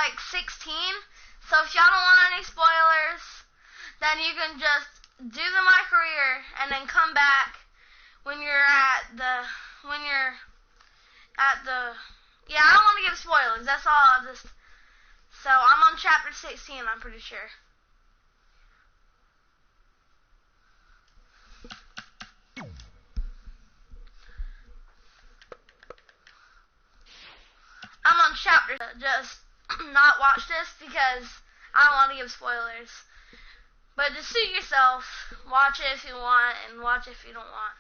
like 16. So if y'all don't want any spoilers, then you can just do my career and then come back when you're at the yeah, I don't want to give spoilers. That's all. So I'm on chapter 16. I'm pretty sure. I'm on chapter. Just not watch this because I don't want to give spoilers. But just suit yourself. Watch it if you want, and watch it if you don't want.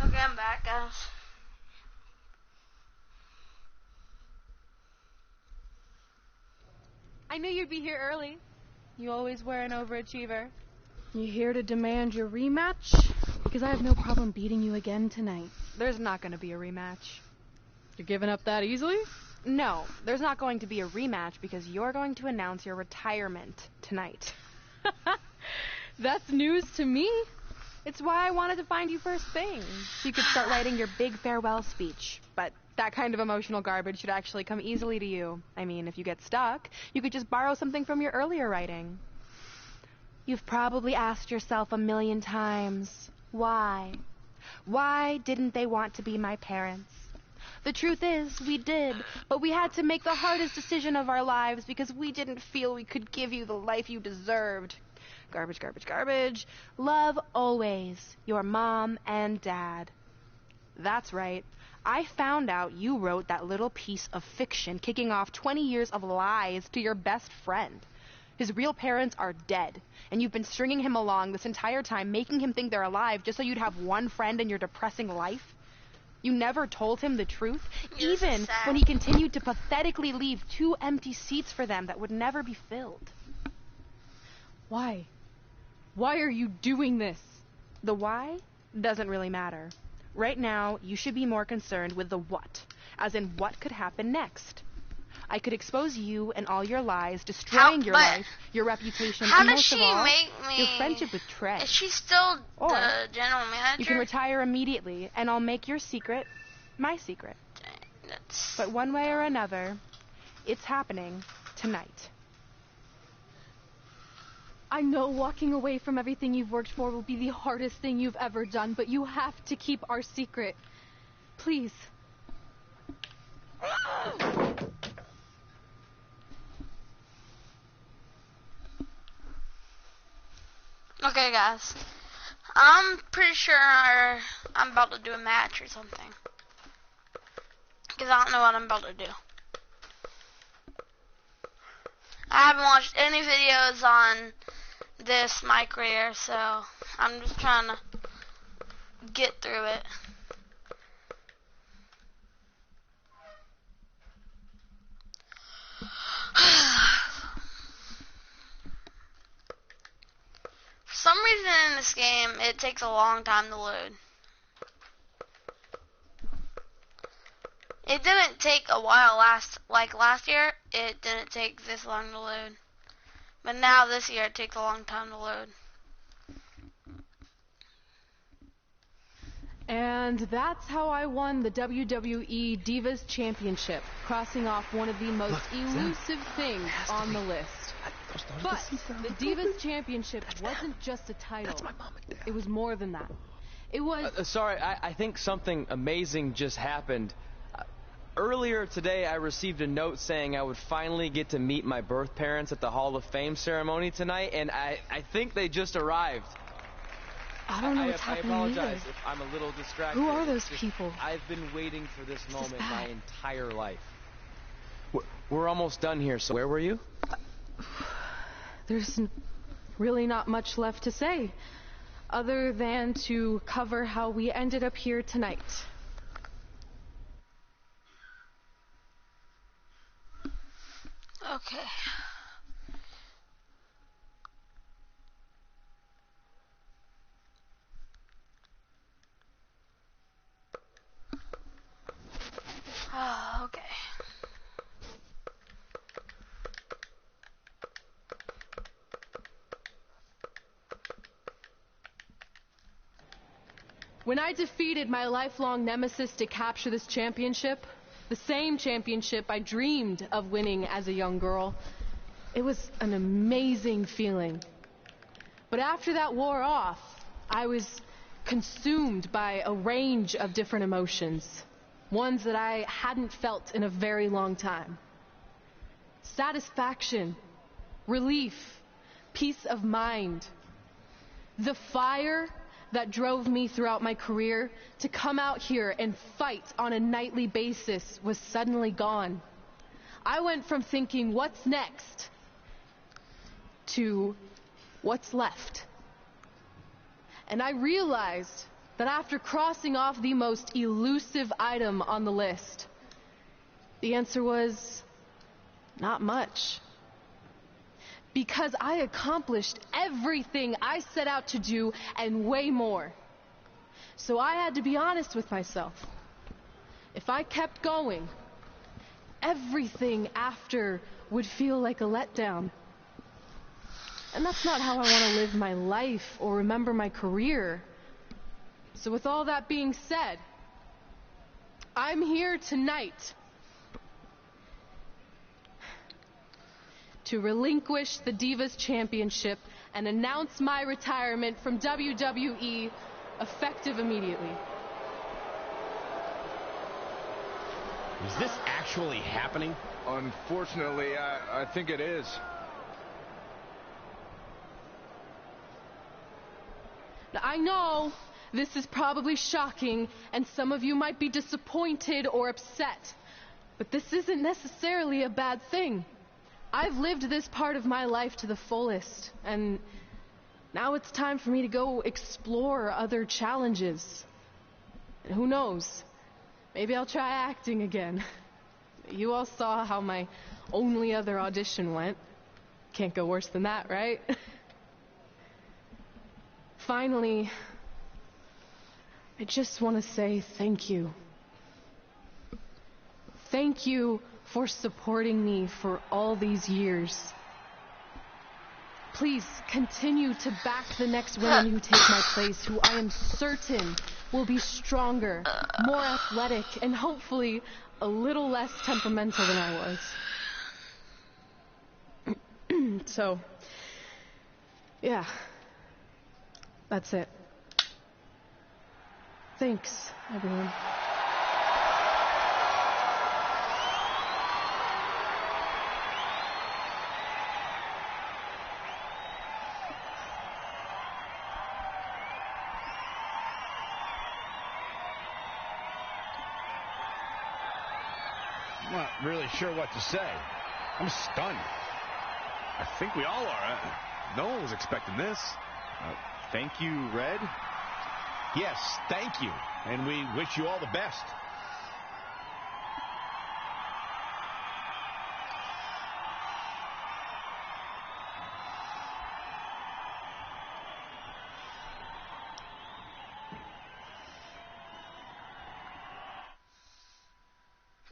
Okay, I'm back, guys. I knew you'd be here early. You always were an overachiever. You here to demand your rematch? Because I have no problem beating you again tonight. There's not going to be a rematch. You're giving up that easily? No, there's not going to be a rematch because you're going to announce your retirement tonight. That's news to me. It's why I wanted to find you first thing. So you could start writing your big farewell speech. But that kind of emotional garbage should actually come easily to you. I mean, if you get stuck, you could just borrow something from your earlier writing. You've probably asked yourself a million times, why? Why didn't they want to be my parents? The truth is, we did, but we had to make the hardest decision of our lives because we didn't feel we could give you the life you deserved. Garbage, garbage, garbage. Love always, your mom and dad. That's right. I found out you wrote that little piece of fiction kicking off 20 years of lies to your best friend. His real parents are dead, and you've been stringing him along this entire time, making him think they're alive just so you'd have one friend in your depressing life. You never told him the truth, even when he continued to pathetically leave 2 empty seats for them that would never be filled. Why? Why are you doing this? The why doesn't really matter. Right now, you should be more concerned with the what, as in what could happen next. I could expose you and all your lies, destroying your life, your reputation, and most of all, your friendship with Trey. Is she still the general manager? You can retire immediately, and I'll make your secret my secret. But one way or another, it's happening tonight. I know walking away from everything you've worked for will be the hardest thing you've ever done, but you have to keep our secret. Please. Okay, guys. I'm pretty sure I'm about to do a match or something. Because I don't know what I'm about to do. I haven't watched any videos on this my career, so I'm just trying to get through it. For some reason in this game, it takes a long time to load. It didn't take a while last year, it didn't take this long to load. But now this year it takes a long time to load. And that's how I won the WWE Divas Championship, crossing off one of the most elusive things on the list. But the Divas Championship wasn't just a title. That's my mom and dad. It was more than that. It was... Sorry, I think something amazing just happened. Earlier today, I received a note saying I would finally get to meet my birth parents at the Hall of Fame ceremony tonight, and I think they just arrived. I don't know what's happening I apologize either. if I'm a little distracted. Who are those people? I've been waiting for this moment my entire life. We're almost done here, so where were you? There's really not much left to say, other than to cover how we ended up here tonight. Okay. When I defeated my lifelong nemesis to capture this championship, the same championship I dreamed of winning as a young girl, it was an amazing feeling. But after that wore off, I was consumed by a range of different emotions, ones that I hadn't felt in a very long time. Satisfaction, relief, peace of mind. The fire that drove me throughout my career to come out here and fight on a nightly basis was suddenly gone. I went from thinking, what's next, to what's left. And I realized that after crossing off the most elusive item on the list, the answer was not much. Because I accomplished everything I set out to do and way more. So I had to be honest with myself. If I kept going, everything after would feel like a letdown. And that's not how I want to live my life or remember my career. So with all that being said, I'm here tonight to relinquish the Divas Championship and announce my retirement from WWE effective immediately. Is this actually happening? Unfortunately, I think it is. Now, I know this is probably shocking, and some of you might be disappointed or upset, but this isn't necessarily a bad thing. I've lived this part of my life to the fullest, and now it's time for me to go explore other challenges. And who knows? Maybe I'll try acting again. You all saw how my only other audition went. Can't go worse than that, right? Finally, I just want to say thank you. Thank you for supporting me for all these years. Please continue to back the next women who take my place, who I am certain will be stronger, more athletic, and hopefully a little less temperamental than I was. So, yeah, that's it. Thanks, everyone. I'm not really sure what to say. I'm stunned. I think we all are. No one was expecting this. Thank you, Red. Yes, thank you. And we wish you all the best.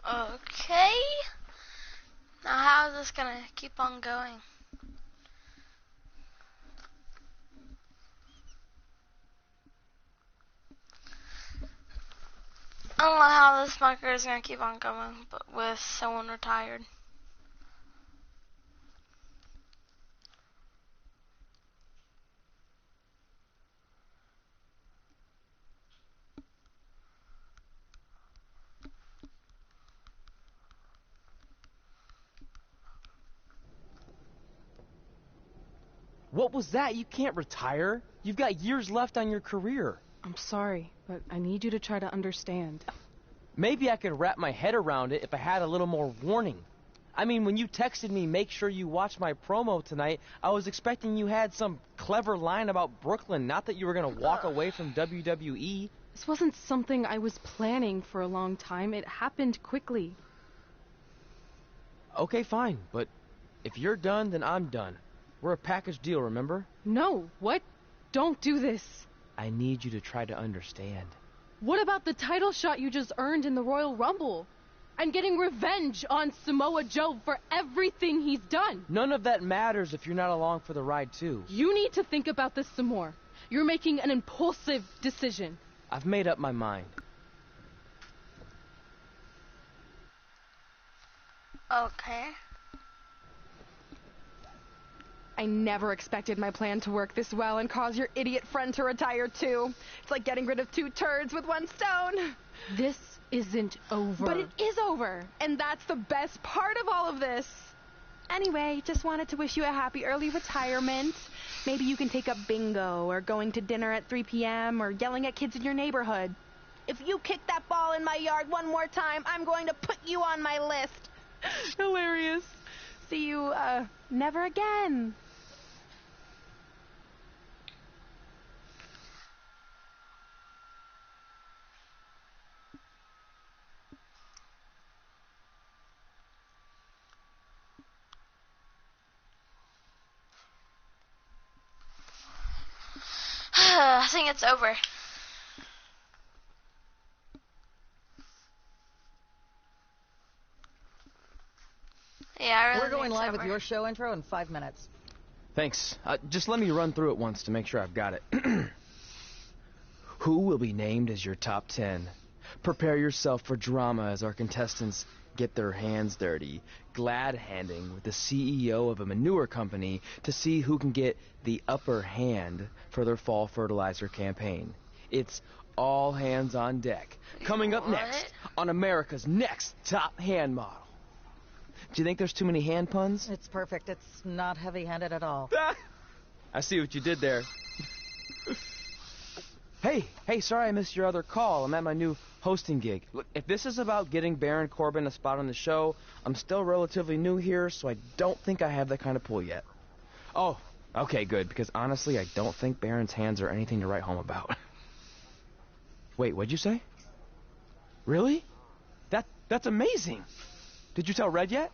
Okay. Now how is this gonna keep on going? I don't know how this marker is gonna keep on going, but with someone retired. What was that? You can't retire. You've got years left on your career. I'm sorry, but I need you to try to understand. Maybe I could wrap my head around it if I had a little more warning. I mean, when you texted me, make sure you watch my promo tonight, I was expecting you had some clever line about Brooklyn, not that you were going to walk away from WWE. This wasn't something I was planning for a long time. It happened quickly. Okay, fine, but if you're done, then I'm done. We're a package deal, remember? No, what? Don't do this. I need you to try to understand. What about the title shot you just earned in the Royal Rumble? And getting revenge on Samoa Joe for everything he's done. None of that matters if you're not along for the ride, too. You need to think about this some more. You're making an impulsive decision. I've made up my mind. Okay. I never expected my plan to work this well and cause your idiot friend to retire too. It's like getting rid of 2 turds with 1 stone. This isn't over. But it is over, and that's the best part of all of this. Anyway, just wanted to wish you a happy early retirement. Maybe you can take up bingo, or going to dinner at 3 p.m., or yelling at kids in your neighborhood. If you kick that ball in my yard one more time, I'm going to put you on my list. Hilarious. See you, never again. I think it's over. Yeah, I really We're going think it's live with over. your show intro in 5 minutes. Thanks. Just let me run through it once to make sure I've got it. Who will be named as your top 10? Prepare yourself for drama as our contestants get their hands dirty, glad-handing with the CEO of a manure company to see who can get the upper hand for their fall fertilizer campaign. It's all hands on deck. Coming up next on America's Next Top Hand Model. Do you think there's too many hand puns? It's perfect. It's not heavy-handed at all. I see what you did there. Hey, sorry I missed your other call. I'm at my new hosting gig. Look, if this is about getting Baron Corbin a spot on the show, I'm still relatively new here, so I don't think I have that kind of pull yet. Oh, okay, good, because honestly, I don't think Baron's hands are anything to write home about. Wait, what'd you say? Really? That's amazing. Did you tell Red yet?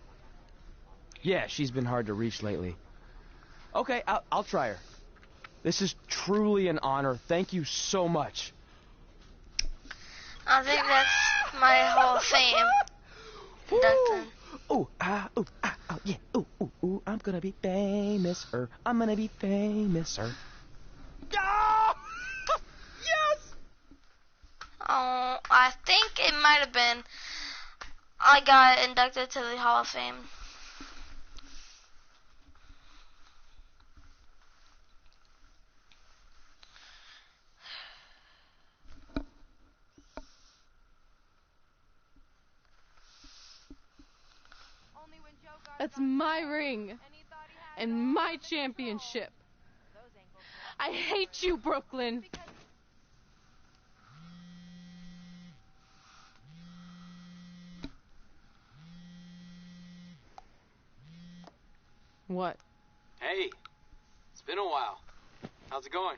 Yeah, she's been hard to reach lately. Okay, I'll try her. This is truly an honor. Thank you so much. I think that's my Hall of Fame induction. Ooh, yeah. Ooh, I'm gonna be famous, I'm gonna be famous, Ah! Yes! Oh, I think it might have been I got inducted to the Hall of Fame. That's my ring. And my championship. I hate you, Brooklyn. What? Hey, it's been a while. How's it going?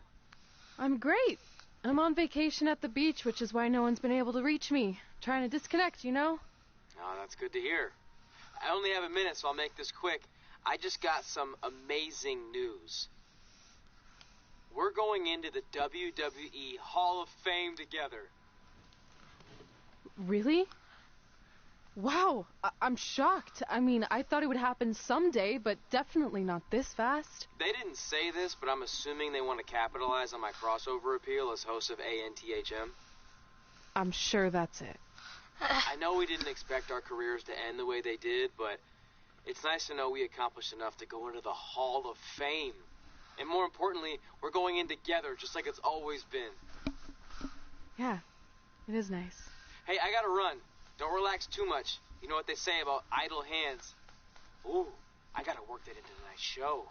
I'm great. I'm on vacation at the beach, which is why no one's been able to reach me. Trying to disconnect, you know? Oh, that's good to hear. I only have a minute, so I'll make this quick. I just got some amazing news. We're going into the WWE Hall of Fame together. Really? Wow, I'm shocked. I mean, I thought it would happen someday, but definitely not this fast. They didn't say this, but I'm assuming they want to capitalize on my crossover appeal as host of ANTHM. I'm sure that's it. I know we didn't expect our careers to end the way they did, but it's nice to know we accomplished enough to go into the Hall of Fame. And more importantly, we're going in together, just like it's always been. Yeah, it is nice. Hey, I gotta run. Don't relax too much. You know what they say about idle hands. Ooh, I gotta work that into tonight's show.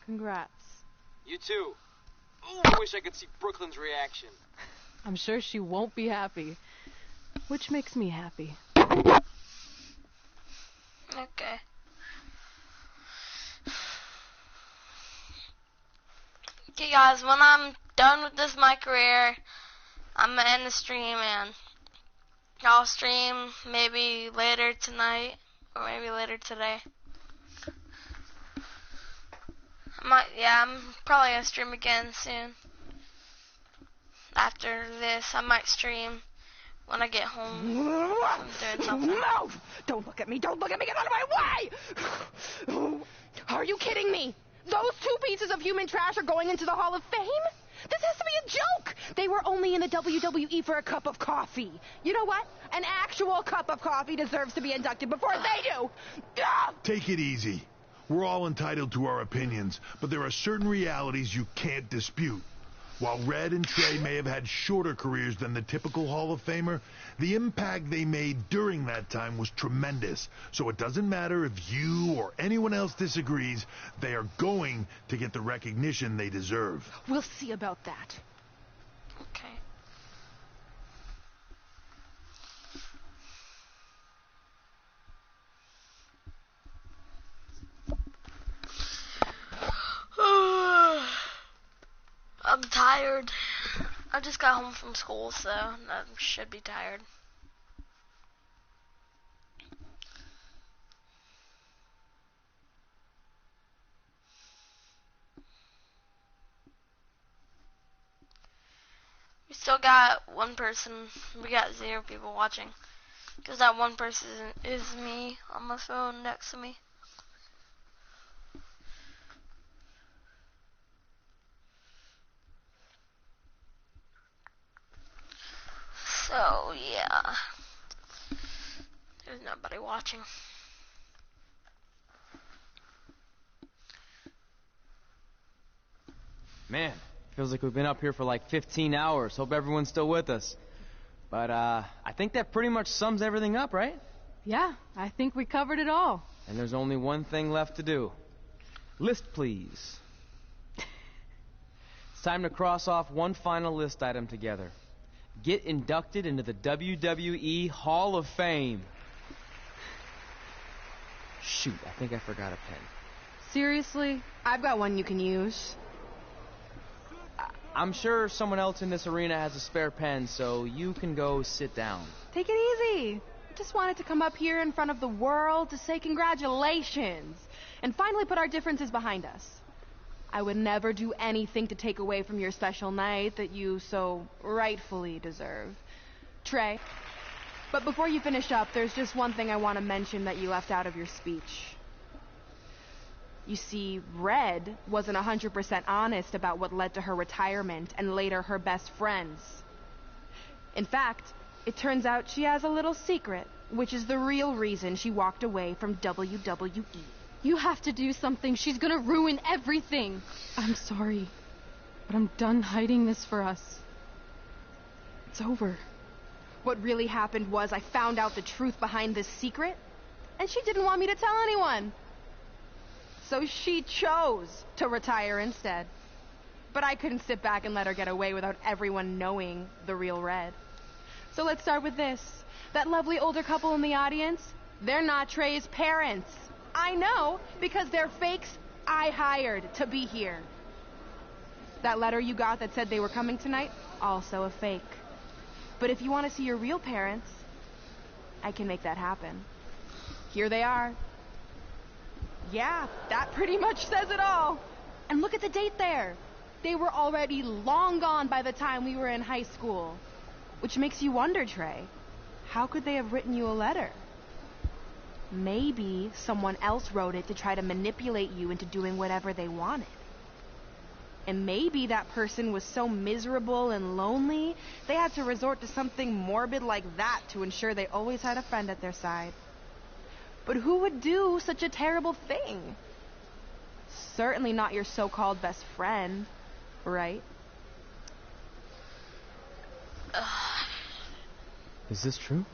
Congrats. You too. Ooh, I wish I could see Brooklyn's reaction. I'm sure she won't be happy. Which makes me happy. Okay. Okay, guys, when I'm done with this my career, I'm gonna end the stream and I'll stream maybe later tonight or maybe later today. I'm probably gonna stream again soon. After this, I might stream when I get home. I'm doing something. No! Don't look at me! Don't look at me! Get out of my way! Are you kidding me? Those 2 pieces of human trash are going into the Hall of Fame? This has to be a joke! They were only in the WWE for a cup of coffee. You know what? An actual cup of coffee deserves to be inducted before they do! Ugh! Take it easy. We're all entitled to our opinions, but there are certain realities you can't dispute. While Red and Trey may have had shorter careers than the typical Hall of Famer, the impact they made during that time was tremendous. So it doesn't matter if you or anyone else disagrees, they are going to get the recognition they deserve. We'll see about that. Okay. I'm tired. I just got home from school, so I should be tired. We still got one person. We got 0 people watching. Because that one person is me on my phone next to me. So, yeah. There's nobody watching. Man, feels like we've been up here for like 15 hours. Hope everyone's still with us. But, I think that pretty much sums everything up, right? Yeah, I think we covered it all. And there's only one thing left to do. List, please. It's time to cross off one final list item together. Get inducted into the WWE Hall of Fame. Shoot, I think I forgot a pen. Seriously? I've got one you can use. I'm sure someone else in this arena has a spare pen, so you can go sit down. Take it easy. I just wanted to come up here in front of the world to say congratulations and finally put our differences behind us. I would never do anything to take away from your special night that you so rightfully deserve. Trey, but before you finish up, there's just one thing I want to mention that you left out of your speech. You see, Red wasn't 100% honest about what led to her retirement and later her best friends. In fact, it turns out she has a little secret, which is the real reason she walked away from WWE. You have to do something. She's gonna ruin everything. I'm sorry, but I'm done hiding this for us. It's over. What really happened was I found out the truth behind this secret, and she didn't want me to tell anyone. So she chose to retire instead. But I couldn't sit back and let her get away without everyone knowing the real Red. So let's start with this. That lovely older couple in the audience, they're not Trey's parents. I know, because they're fakes I hired to be here. That letter you got that said they were coming tonight, also a fake. But if you want to see your real parents, I can make that happen. Here they are. Yeah, that pretty much says it all. And look at the date there. They were already long gone by the time we were in high school. Which makes you wonder, Trey, how could they have written you a letter? Maybe someone else wrote it to try to manipulate you into doing whatever they wanted. And maybe that person was so miserable and lonely, they had to resort to something morbid like that to ensure they always had a friend at their side. But who would do such a terrible thing? Certainly not your so-called best friend, right? Is this true?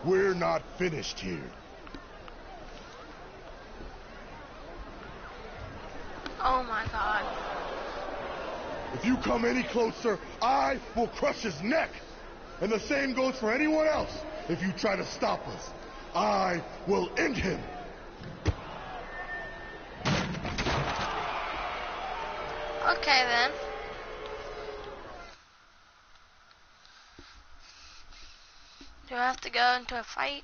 We're not finished here. Oh my god. If you come any closer, I will crush his neck. And the same goes for anyone else. If you try to stop us, I will end him. Okay then. Do I have to go into a fight?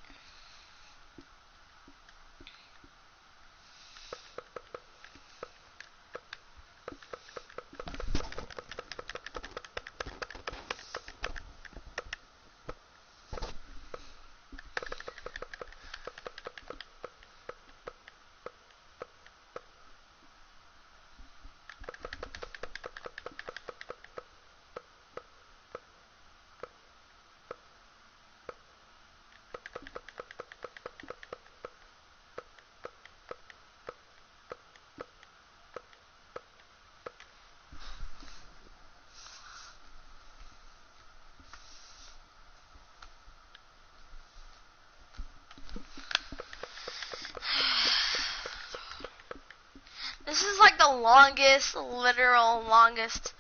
This is like the longest, literal longest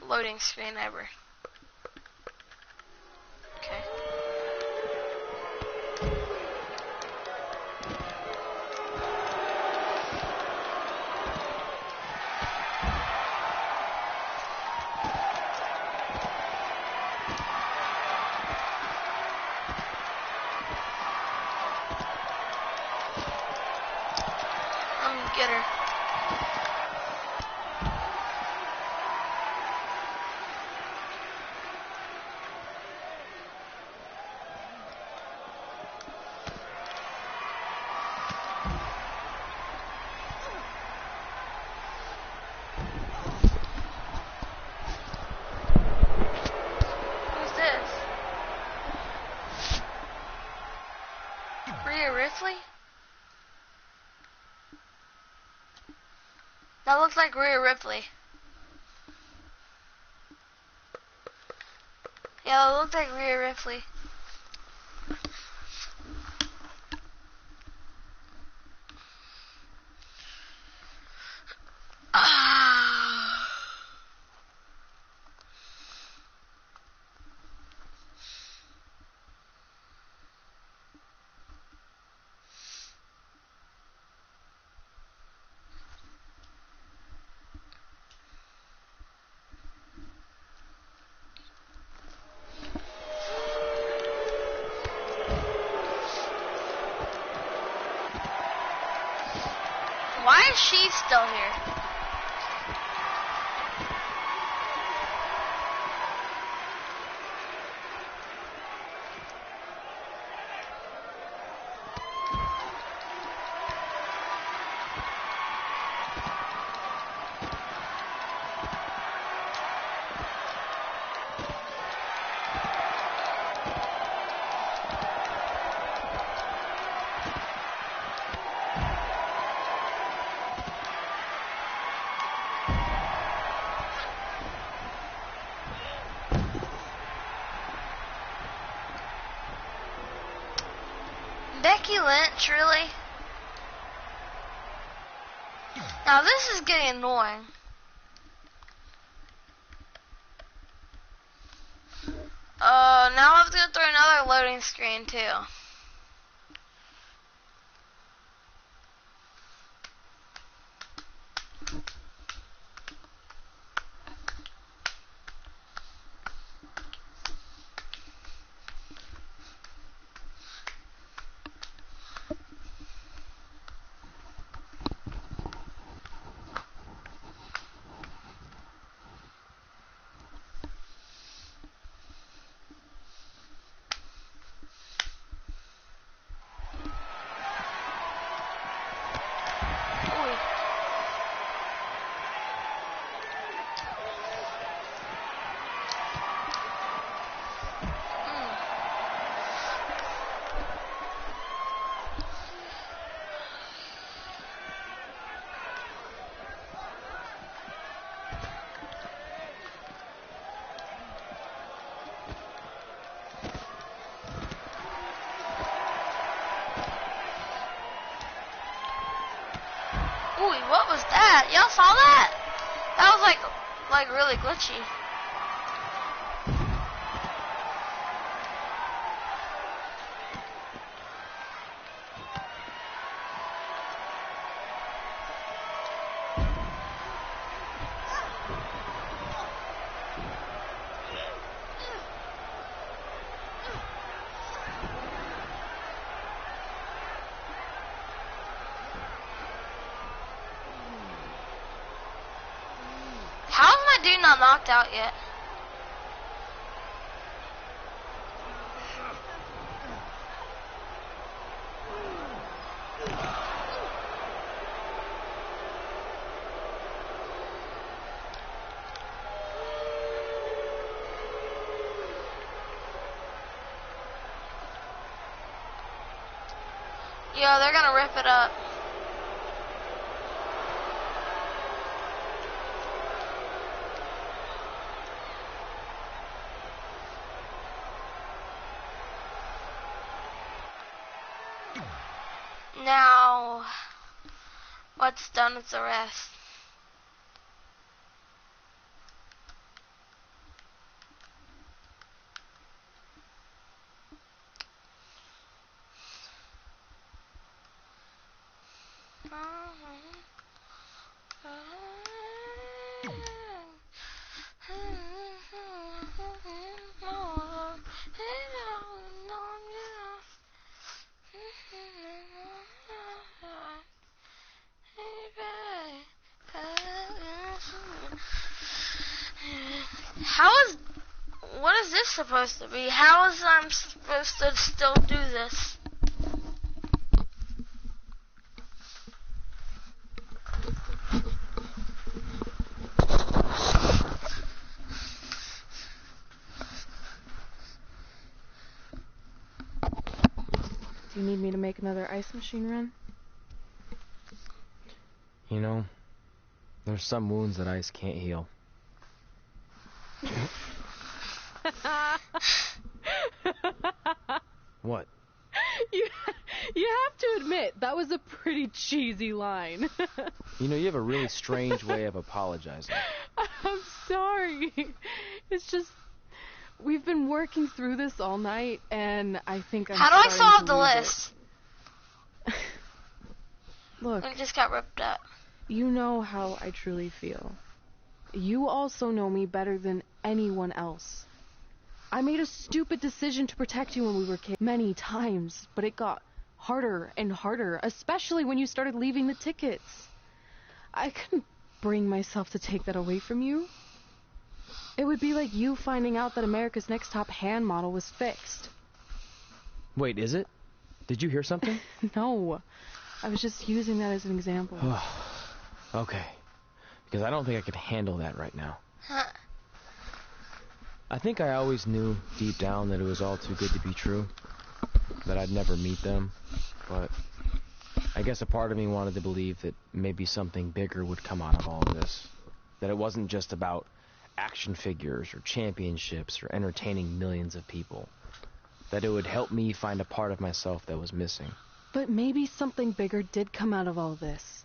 loading screen ever. Okay. Get her. Who's this? Rhea Ripley? That looks like Rhea Ripley. Yeah, that looks like Rhea Ripley. Why is she still here? Becky Lynch, really? Now this is getting annoying. Now I have to go through another loading screen too. Ooh, what was that? Y'all saw that? That was like really glitchy. How is my dude not knocked out yet? Yo, they're gonna rip it up. Now, what's done is the rest. supposed to be? How is I'm supposed to still do this? Do you need me to make another ice machine run? You know, there's some wounds that ice can't heal. What? You have to admit, that was a pretty cheesy line. You know, you have a really strange way of apologizing. I'm sorry. It's just, we've been working through this all night, and I think I'm How do I starting solve to the lose list? it. Look, It just got ripped up. you know how I truly feel. You also know me better than anyone else. I made a stupid decision to protect you when we were kids many times, but it got harder and harder, especially when you started leaving the tickets. I couldn't bring myself to take that away from you. It would be like you finding out that America's Next Top Hand model was fixed. Wait, is it? Did you hear something? No, I was just using that as an example. Okay. Because I don't think I could handle that right now. Huh. I think I always knew deep down that it was all too good to be true. That I'd never meet them. But I guess a part of me wanted to believe that maybe something bigger would come out of all of this. That it wasn't just about action figures or championships or entertaining millions of people. That it would help me find a part of myself that was missing. But maybe something bigger did come out of all this.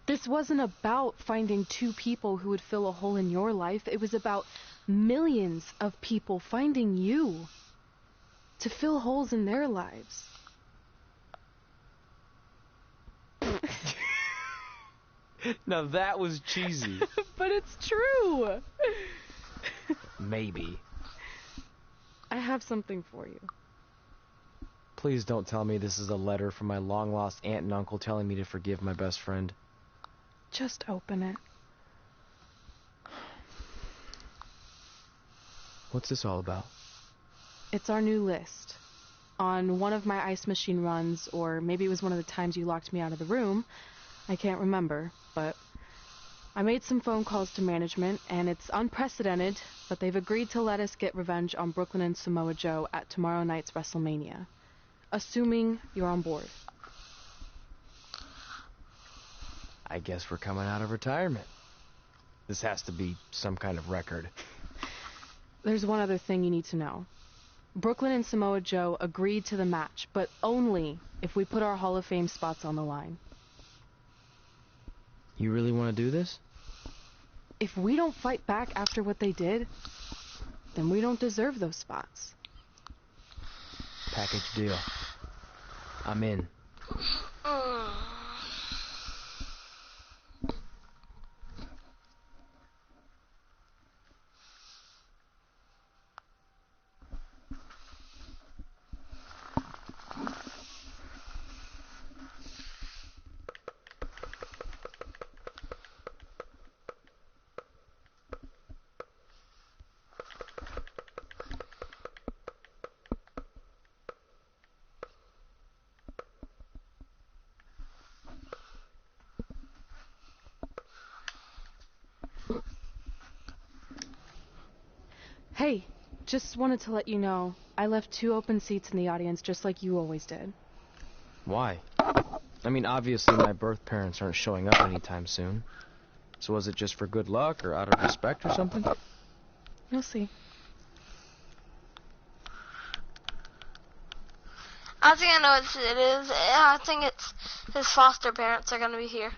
This wasn't about finding two people who would fill a hole in your life. It was about millions of people finding you to fill holes in their lives. Now that was cheesy. But it's true. Maybe. I have something for you. Please don't tell me this is a letter from my long-lost aunt and uncle telling me to forgive my best friend. Just open it. What's this all about? It's our new list. On one of my ice machine runs, or maybe it was one of the times you locked me out of the room. I can't remember, but I made some phone calls to management, and it's unprecedented, but they've agreed to let us get revenge on Brooklyn and Samoa Joe at tomorrow night's WrestleMania. Assuming you're on board. I guess we're coming out of retirement. This has to be some kind of record. There's one other thing you need to know. Brooklyn and Samoa Joe agreed to the match, but only if we put our Hall of Fame spots on the line. You really want to do this? If we don't fight back after what they did, then we don't deserve those spots. Package deal. I'm in. Hey, just wanted to let you know, I left 2 open seats in the audience just like you always did. Why? I mean, obviously my birth parents aren't showing up anytime soon. So was it just for good luck or out of respect or something? You'll see. I think I know what it is. I think it's his foster parents are going to be here.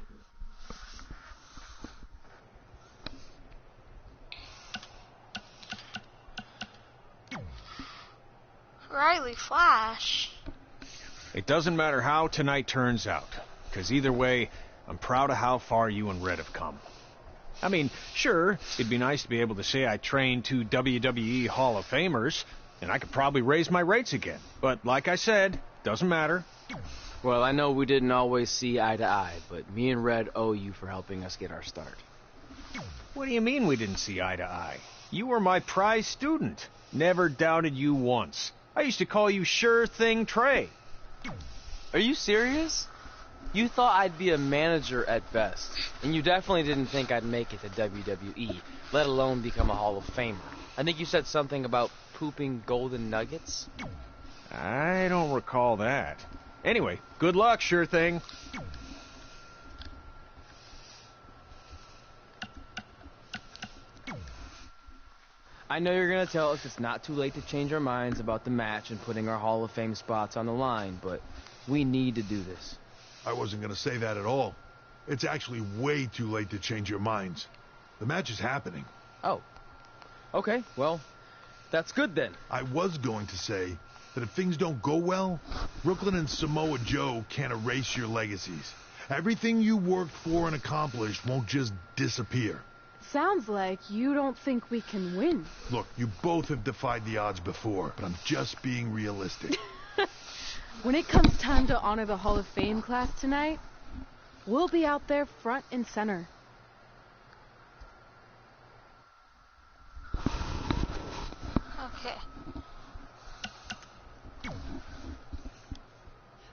Riley Flash. It doesn't matter how tonight turns out, because either way, I'm proud of how far you and Red have come. I mean, sure, it'd be nice to be able to say I trained 2 WWE Hall of Famers, and I could probably raise my rates again. But like I said, doesn't matter. Well, I know we didn't always see eye to eye, but me and Red owe you for helping us get our start. What do you mean we didn't see eye to eye? You were my prize student. Never doubted you once. I used to call you Sure Thing Trey. Are you serious? You thought I'd be a manager at best, and you definitely didn't think I'd make it to WWE, let alone become a Hall of Famer. I think you said something about pooping golden nuggets? I don't recall that. Anyway, good luck, Sure Thing. I know you're going to tell us it's not too late to change our minds about the match and putting our Hall of Fame spots on the line, but we need to do this. I wasn't going to say that at all. It's actually way too late to change your minds. The match is happening. Oh. Okay, well, that's good then. I was going to say that if things don't go well, Brooklyn and Samoa Joe can't erase your legacies. Everything you worked for and accomplished won't just disappear. Sounds like you don't think we can win. Look, you both have defied the odds before, but I'm just being realistic. When it comes time to honor the Hall of Fame class tonight, we'll be out there front and center. Okay.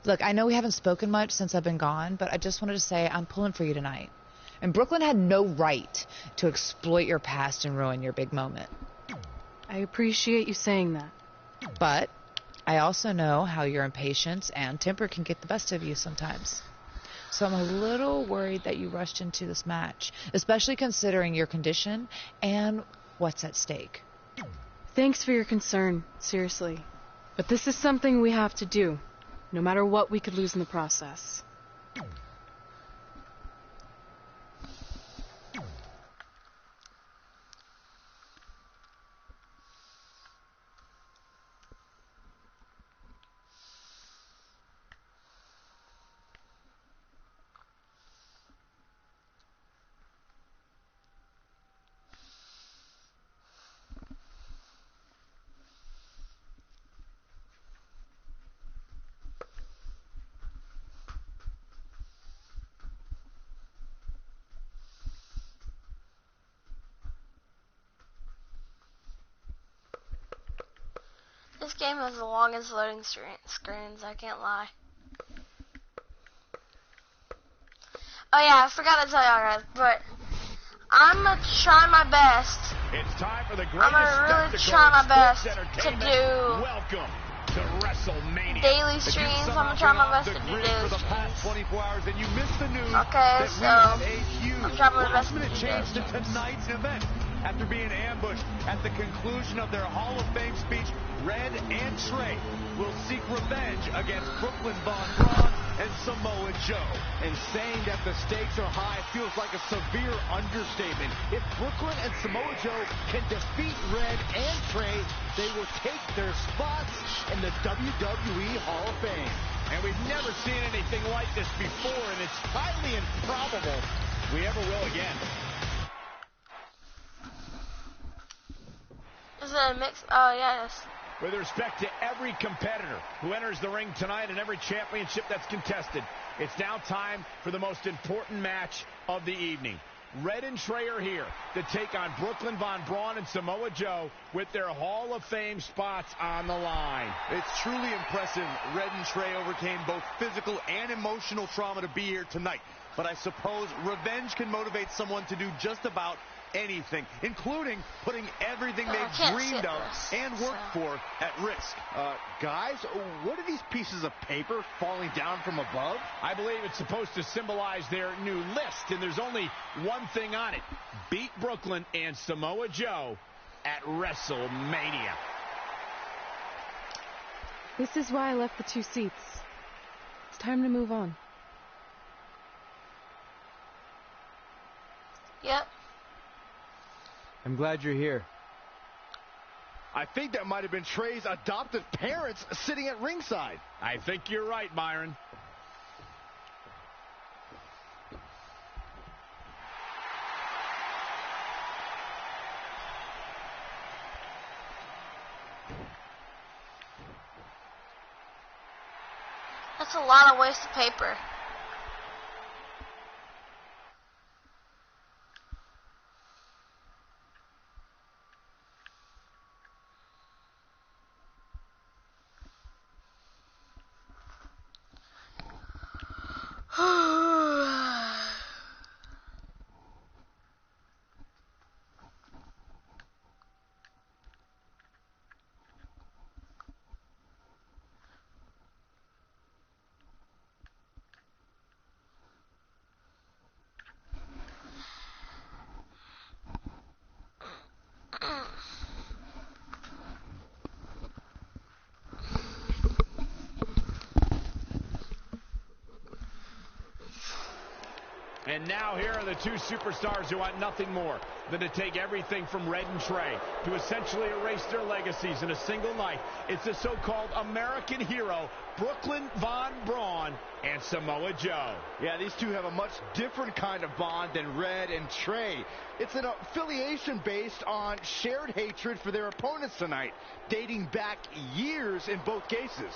Look, I know we haven't spoken much since I've been gone, but I just wanted to say I'm pulling for you tonight. And Brooklyn had no right to exploit your past and ruin your big moment. I appreciate you saying that. But I also know how your impatience and temper can get the best of you sometimes. So I'm a little worried that you rushed into this match, especially considering your condition and what's at stake. Thanks for your concern, seriously. But this is something we have to do, no matter what we could lose in the process. This game has the longest loading screens, I can't lie. Oh yeah, I forgot to tell y'all guys, but I'm gonna try my best. It's time for the I'm gonna really try my best to do Welcome to WrestleMania. daily streams. I'm gonna try my best to do daily for the past streams. 24 hours, and you missed the news Okay, that we so have a huge I'm trying my best to last-minute do change daily to streams. tonight's event. After being ambushed at the conclusion of their Hall of Fame speech, Red and Trey will seek revenge against Brooklyn Von Braun and Samoa Joe. And saying that the stakes are high feels like a severe understatement. If Brooklyn and Samoa Joe can defeat Red and Trey, they will take their spots in the WWE Hall of Fame. And we've never seen anything like this before, and it's highly improbable we ever will again. Is it a mix? Oh yes. With respect to every competitor who enters the ring tonight and every championship that's contested, it's now time for the most important match of the evening. Red and Trey are here to take on Brooklyn Von Braun and Samoa Joe with their Hall of Fame spots on the line. It's truly impressive Red and Trey overcame both physical and emotional trauma to be here tonight. But I suppose revenge can motivate someone to do just about anything, including putting everything they've dreamed of and worked for at risk. Guys, what are these pieces of paper falling down from above? I believe it's supposed to symbolize their new list, and there's only one thing on it. Beat Brooklyn and Samoa Joe at WrestleMania. This is why I left the 2 seats. It's time to move on. Yep. I'm glad you're here. I think that might have been Trey's adoptive parents sitting at ringside. I think you're right, Myron. That's a lot of waste of paper. And now here are the two superstars who want nothing more than to take everything from Red and Trey to essentially erase their legacies in a single night. It's the so-called American hero, Brooklyn Von Braun and Samoa Joe. Yeah, these two have a much different kind of bond than Red and Trey. It's an affiliation based on shared hatred for their opponents tonight, dating back years in both cases.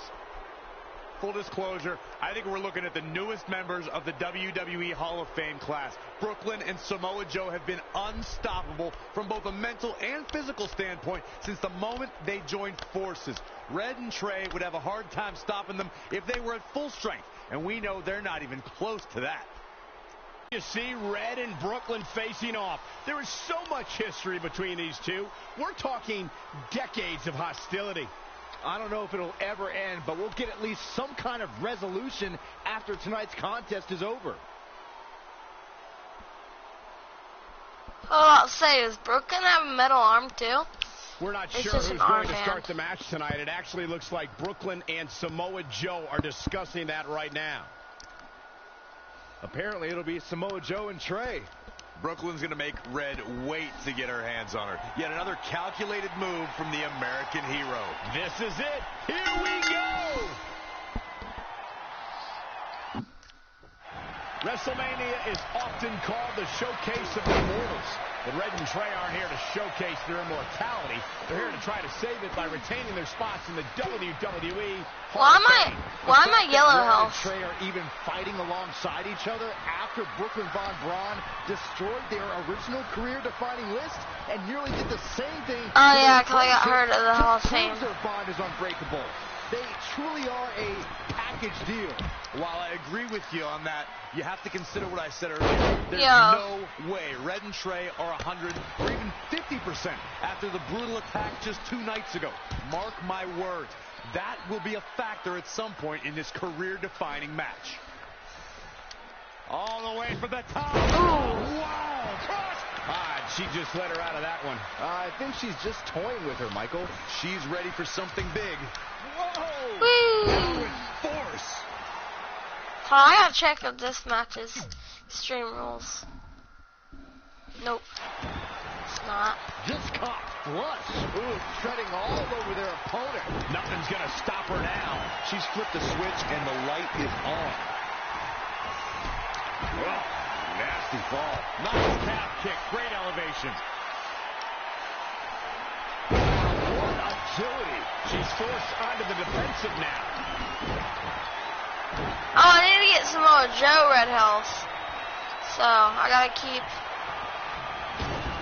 Full disclosure, I think we're looking at the newest members of the WWE Hall of Fame class. Brooklyn and Samoa Joe have been unstoppable from both a mental and physical standpoint since the moment they joined forces. Red and Trey would have a hard time stopping them if they were at full strength, and we know they're not even close to that. You see Red and Brooklyn facing off. There is so much history between these two. We're talking decades of hostility. I don't know if it'll ever end, but we'll get at least some kind of resolution after tonight's contest is over. I'll say, does Brooklyn have a metal arm too? We're not It's sure just who's an going to armband. start the match tonight. It actually looks like Brooklyn and Samoa Joe are discussing that right now. Apparently it'll be Samoa Joe and Trey. Brooklyn's going to make Red wait to get her hands on her. Yet another calculated move from the American hero. This is it. Here we go. WrestleMania is often called the showcase of the immortals. But Red and Trey aren't here to showcase their immortality. They're here to try to save it by retaining their spots in the WWE Hall of Fame. Why am I yellow Red and health? Trey are even fighting alongside each other after Brooklyn Von Braun destroyed their original career-defining list and nearly did the same thing. Oh to yeah, their because I got friendship hurt at the to Hall of prove Fame. Their bond is unbreakable. They truly are a package deal. While I agree with you on that, you have to consider what I said earlier. There's Yeah. no way Red and Trey are 100 or even 50% after the brutal attack just 2 nights ago. Mark my words. That will be a factor at some point in this career-defining match. All the way from the top. Ooh. Wow. Cross. She just let her out of that one. I think she's just toying with her, Michael. She's ready for something big. Whoa! Whee! Now with force. Oh, I gotta check if this match is Extreme Rules. Nope. It's not. Just caught flush. Ooh, treading all over their opponent. Nothing's gonna stop her now. She's flipped the switch and the light is on. Oh, nasty fall. Nice calf kick. Great elevation. What agility. She's forced onto the defensive now. Oh, I need to get Samoa Joe red health. So, I gotta keep...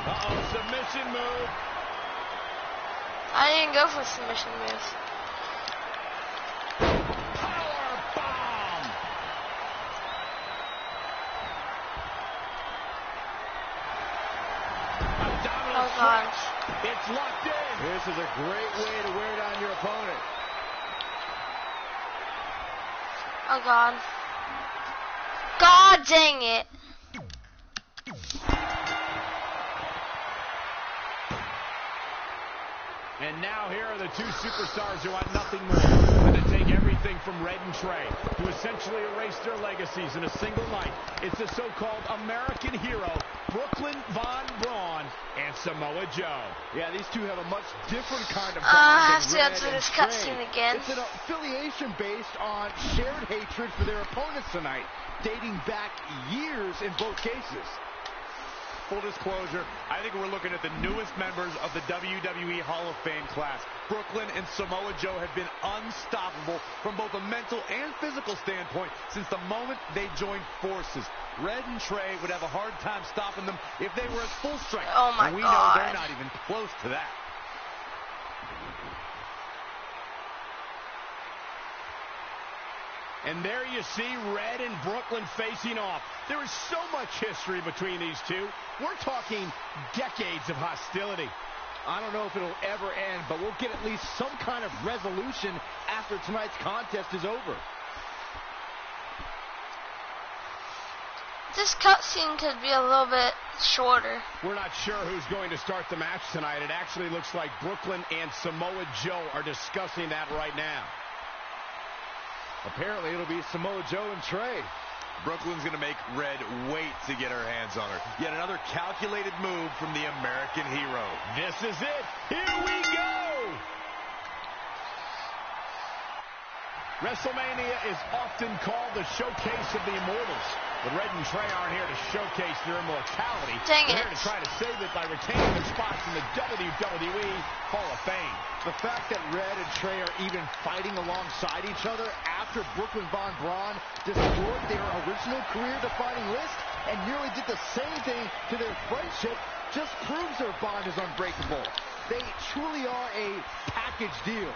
Uh-oh, submission move. I didn't go for submission moves. Power bomb. Abdominal Oh, God. stretch. It's locked in. This is a great way to wear down your opponent. Oh, God. God dang it. And now here are the two superstars who want nothing more than to take everything from Red and Trey to essentially erase their legacies in a single night. It's the so-called American hero, Brooklyn Von Braun and Samoa Joe. Yeah, these two have a much different kind of I have bond to than go through Red this and Trey. cutscene again. It's an affiliation based on shared hatred for their opponents tonight, dating back years in both cases. Full disclosure, I think we're looking at the newest members of the WWE Hall of Fame class. Brooklyn and Samoa Joe have been unstoppable from both a mental and physical standpoint since the moment they joined forces. Red and Trey would have a hard time stopping them if they were at full strength. Oh, my and we God. know they're not even close to that. And there you see Red and Brooklyn facing off. There is so much history between these two. We're talking decades of hostility. I don't know if it'll ever end, but we'll get at least some kind of resolution after tonight's contest is over. This cutscene could be a little bit shorter. We're not sure who's going to start the match tonight. It actually looks like Brooklyn and Samoa Joe are discussing that right now. Apparently it'll be Samoa Joe and Trey. Brooklyn's going to make Red wait to get her hands on her. Yet another calculated move from the American hero. This is it. Here we go. WrestleMania is often called the showcase of the immortals. But Red and Trey aren't here to showcase their immortality. Dang They're it. here to try to save it by retaining their spots in the WWE Hall of Fame. The fact that Red and Trey are even fighting alongside each other after Brooklyn Von Braun destroyed their original career-defining list and nearly did the same thing to their friendship just proves their bond is unbreakable. They truly are a package deal.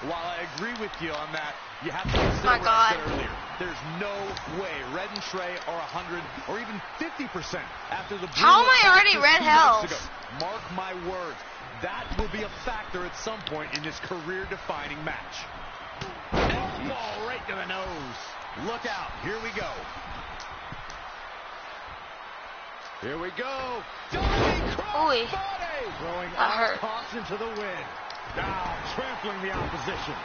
While I agree with you on that, you have to consider My what I God. said earlier. There's no way Red and Trey are 100 or even 50% after the How am I brutal already just red 2 health? nights ago. Mark my words, that will be a factor at some point in this career-defining match. Elbow right to the nose. Look out, here we go. Here we go. Ooh, Throwing that hurt. caution to the wind. Now trampling the opposition.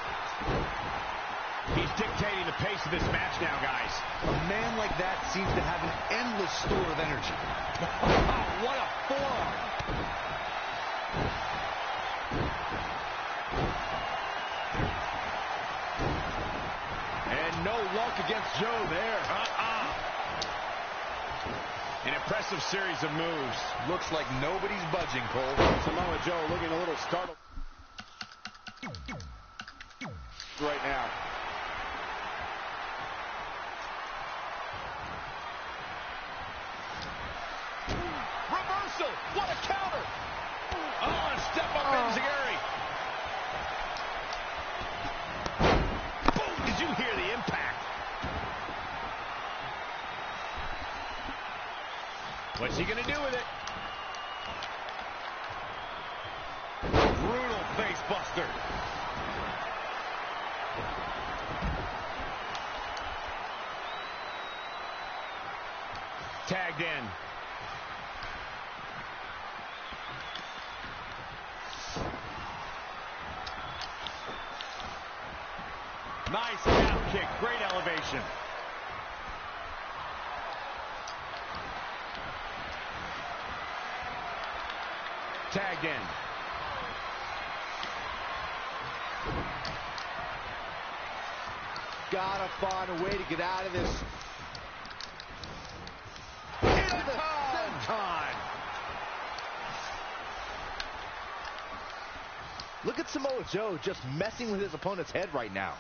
He's dictating the pace of this match now, guys. A man like that seems to have an endless store of energy. What a forearm. And no luck against Joe there. An impressive series of moves. Looks like nobody's budging, Cole. Samoa Joe looking a little startled right now. Reversal. What a counter. Oh, and step up Enziguri. Boom! Did you hear the impact? What's he going to do with it? Brutal face buster. Tagged in. Nice calf kick. Great elevation. Tagged in. Gotta find a way to get out of this. Time. Look at Samoa Joe just messing with his opponent's head right now.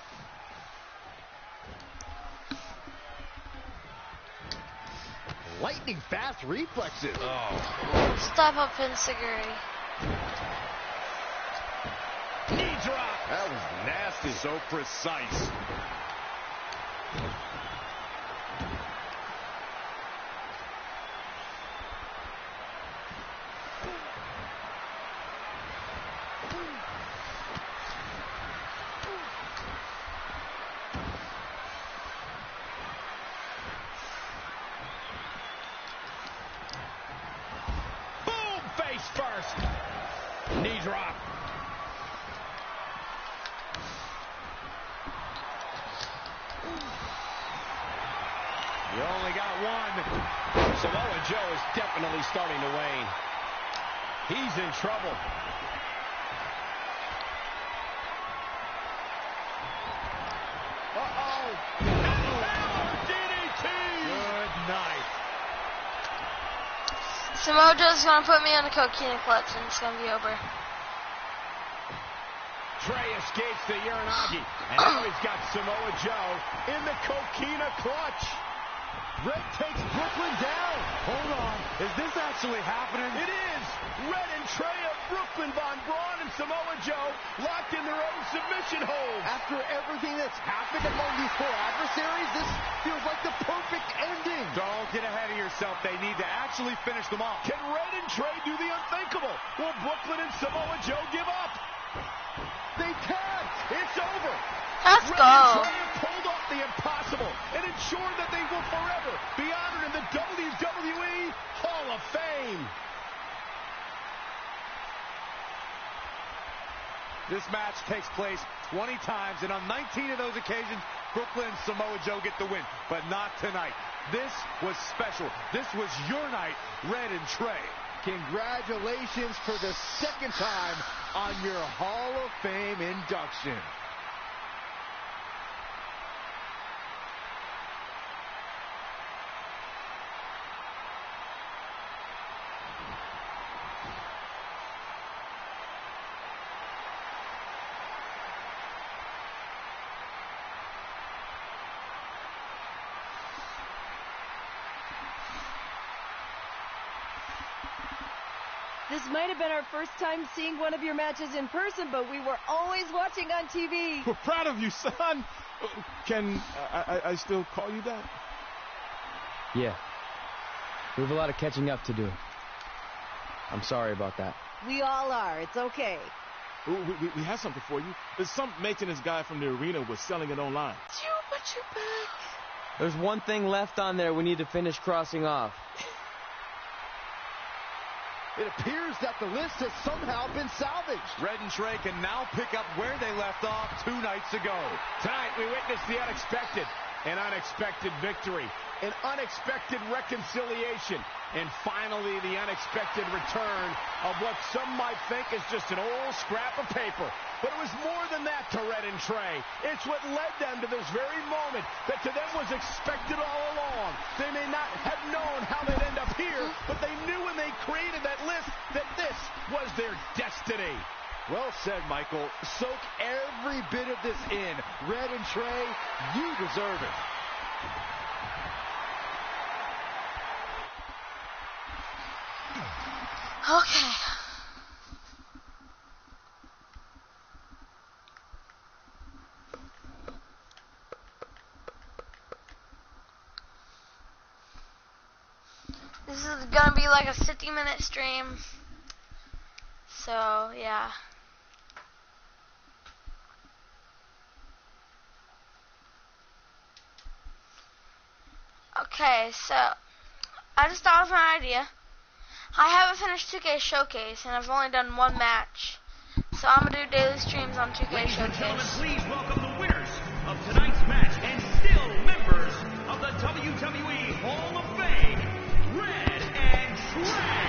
Lightning fast reflexes. Step up Enziguri. Knee drop. That was nasty. So precise. Boom! Face first. Knee drop. You only got one. Samoa Joe is definitely starting to wane. He's in trouble. Uh-oh. DDT. Good night. Samoa Joe's gonna put me on a coquina clutch and it's gonna be over. Trey escapes the Uranagi. And now he's got Samoa Joe in the coquina clutch. Red takes Brooklyn down. Hold on. Is this actually happening? It is. Red and Trey of Brooklyn, Von Braun and Samoa Joe locked in their own submission holds. After everything that's happened among these four adversaries, this feels like the perfect ending. Don't get ahead of yourself. They need to actually finish them off. Can Red and Trey do the unthinkable? Will Brooklyn and Samoa Joe give up? They can't. It's over. Let's Red go. and Trey have pulled off the impossible and ensured that they will forever be honored in the WWE Hall of Fame. This match takes place 20 times, and on 19 of those occasions, Brooklyn and Samoa Joe get the win, but not tonight. This was special. This was your night, Red and Trey. Congratulations for the second time on your Hall of Fame induction. This might have been our first time seeing one of your matches in person, but we were always watching on TV. We're proud of you, son. Can I still call you that? Yeah. We have a lot of catching up to do. I'm sorry about that. We all are. It's okay. Ooh, we have something for you. There's some maintenance guy from the arena was selling it online. But you're back. There's one thing left on there we need to finish crossing off. It appears that the list has somehow been salvaged. Red and Trey can now pick up where they left off 2 nights ago. Tonight, we witnessed the unexpected. An unexpected victory. An unexpected reconciliation. And finally, the unexpected return of what some might think is just an old scrap of paper. But it was more than that to Red and Trey. It's what led them to this very moment that to them was expected all along. They may not have known how they'd end up here, but they knew when they created that list that this was their destiny. Well said, Michael. Soak every bit of this in. Red and Trey, you deserve it. Okay. This is gonna be like a 50-minute stream. So, yeah. Okay, so I just thought of an idea. I haven't finished 2K Showcase, and I've only done one match. So I'm going to do daily streams on 2K Ladies and gentlemen, Showcase. please welcome the winners of tonight's match and still members of the WWE Hall of Fame, Red and Trey.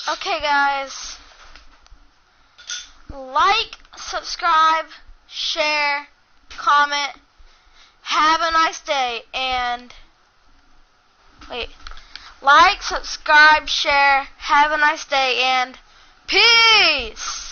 Okay, guys. Like, subscribe, share, comment. Have a nice day, and wait. Like, subscribe, share. Have a nice day, and peace.